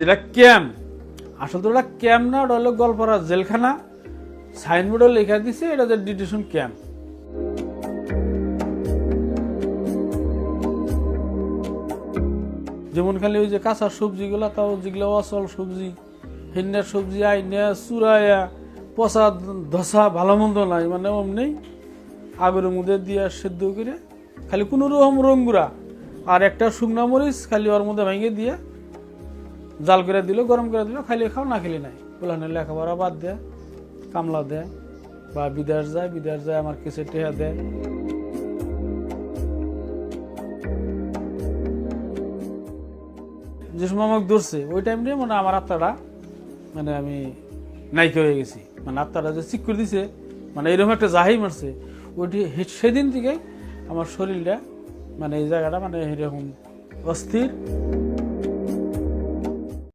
এটা ক্যাম্প, আসলে তো ওটা ক্যাম্প না, ওটা হলো গল্পরা জেলখানা। সাইনবোর্ডে লেখা দিছে এটা যে ডিটেনশন ক্যাম্প। যেমন খালি ওই যে কাঁচা সবজিগুলা, তাও যেগুলো অচল সবজি, হিন্নার সবজি আইনা চুরাইয়া পচা ধসা ভালো মন্দ নাই, মানে অমনি আগের মধ্যে দিয়ে সেদ্ধ করে খালি কোনো রকম রঙ্গুরা আর একটা শুকনা মরিচ খালি ওর মধ্যে ভেঙে দিয়ে জাল করে দিল, গরম করে দিল, খাইলে খাও না খেলে নাই। পোলানের লেখাপড়া বাদ দেয়, কামলা দেয় বা বিদেশ যায় আমার কিছু টেহা দেয়। যে সময় আমাকে ধরছে ওই টাইমে মানে আমার আত্মাটা মানে আমি নাইকে হয়ে গেছি, মানে আত্মাটা যে চিক করে দিছে, মানে এরকম একটা জাহাই মারছে ওইটি। সেদিন থেকে আমার শরীরটা মানে এই জায়গাটা মানে এরকম অস্থির।